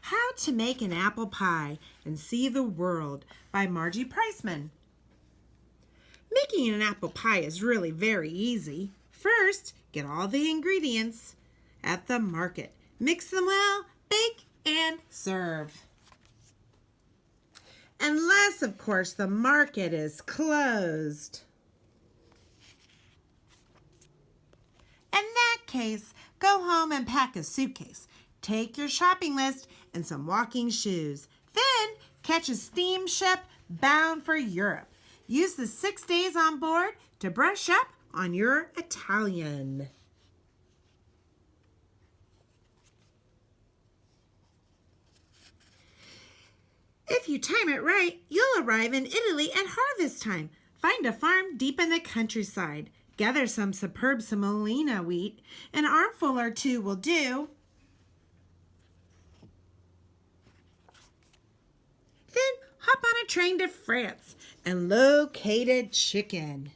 How to Make an Apple Pie and See the World by Margie Priceman. Making an apple pie is really very easy. First, get all the ingredients at the market. Mix them well, bake, and serve. Unless, of course, the market is closed. In that case, go home and pack a suitcase. Take your shopping list and some walking shoes. Then catch a steamship bound for Europe. Use the 6 days on board to brush up on your Italian. If you time it right, you'll arrive in Italy at harvest time. Find a farm deep in the countryside. Gather some superb semolina wheat. An armful or two will do. Then hop on a train to France and locate a chicken.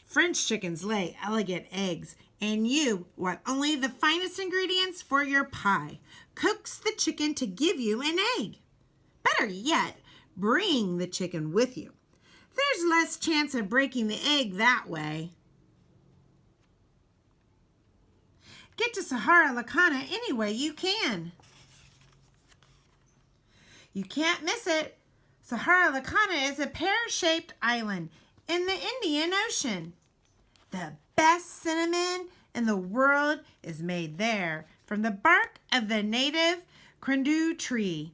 French chickens lay elegant eggs, and you want only the finest ingredients for your pie. Coax the chicken to give you an egg. Better yet, bring the chicken with you. There's less chance of breaking the egg that way. Get to Sahara Lacana any way you can. You can't miss it. Sahara Lacana is a pear-shaped island in the Indian Ocean. The best cinnamon in the world is made there from the bark of the native Crendu tree.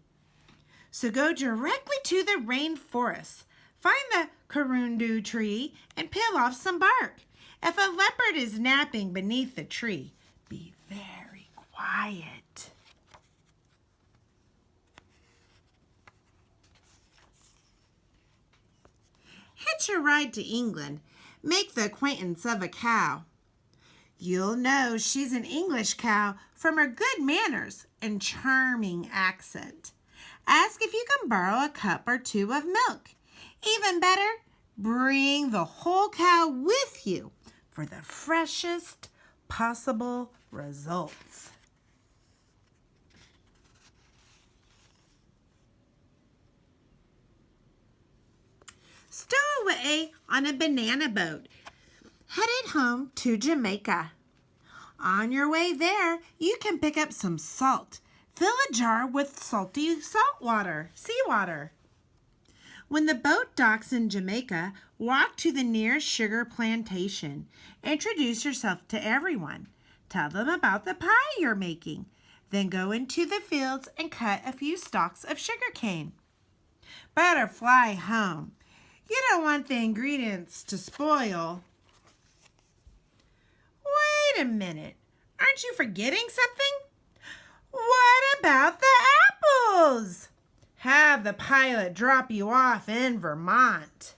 So go directly to the rainforest. Find the Crendu tree and peel off some bark. If a leopard is napping beneath the tree, be very quiet. Hitch a ride to England. Make the acquaintance of a cow. You'll know she's an English cow from her good manners and charming accent. Ask if you can borrow a cup or two of milk. Even better, bring the whole cow with you for the freshest possible results. Stow away on a banana boat, headed home to Jamaica. On your way there, you can pick up some salt. Fill a jar with salty seawater. When the boat docks in Jamaica, walk to the nearest sugar plantation. Introduce yourself to everyone. Tell them about the pie you're making. Then go into the fields and cut a few stalks of sugar cane. Better fly home. You don't want the ingredients to spoil. Wait a minute. Aren't you forgetting something? What about the apples? Have the pilot drop you off in Vermont.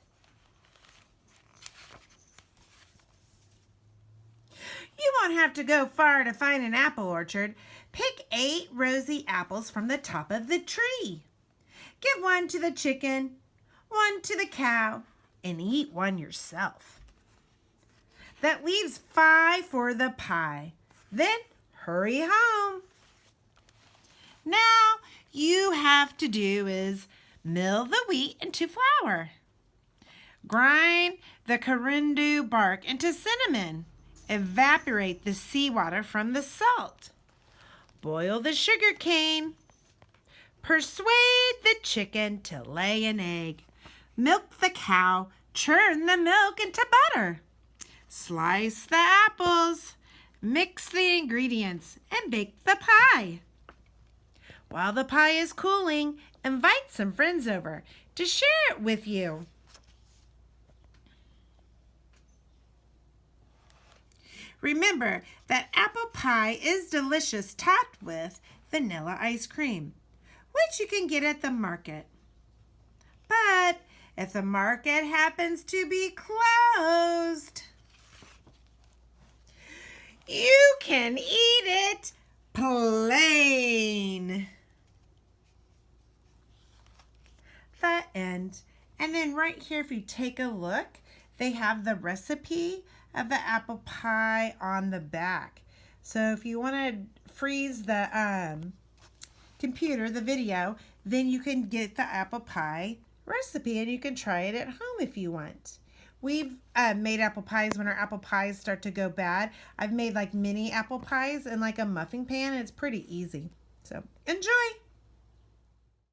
You won't have to go far to find an apple orchard. Pick 8 rosy apples from the top of the tree. Give 1 to the chicken, 1 to the cow, and eat 1 yourself. That leaves 5 for the pie. Then hurry home. Now you have to do is mill the wheat into flour. Grind the Crendu bark into cinnamon. Evaporate the seawater from the salt. Boil the sugar cane. Persuade the chicken to lay an egg. Milk the cow. Churn the milk into butter. Slice the apples. Mix the ingredients and bake the pie. While the pie is cooling, invite some friends over to share it with you. Remember that apple pie is delicious topped with vanilla ice cream, which you can get at the market. But if the market happens to be closed, you can eat it plain. The end. And then right here, if you take a look, they have the recipe of the apple pie on the back. So if you want to freeze the computer, the video, then you can get the apple pie recipe and you can try it at home if you want. We've made apple pies when our apple pies start to go bad. I've made like mini apple pies in like a muffin pan. It's pretty easy. So enjoy!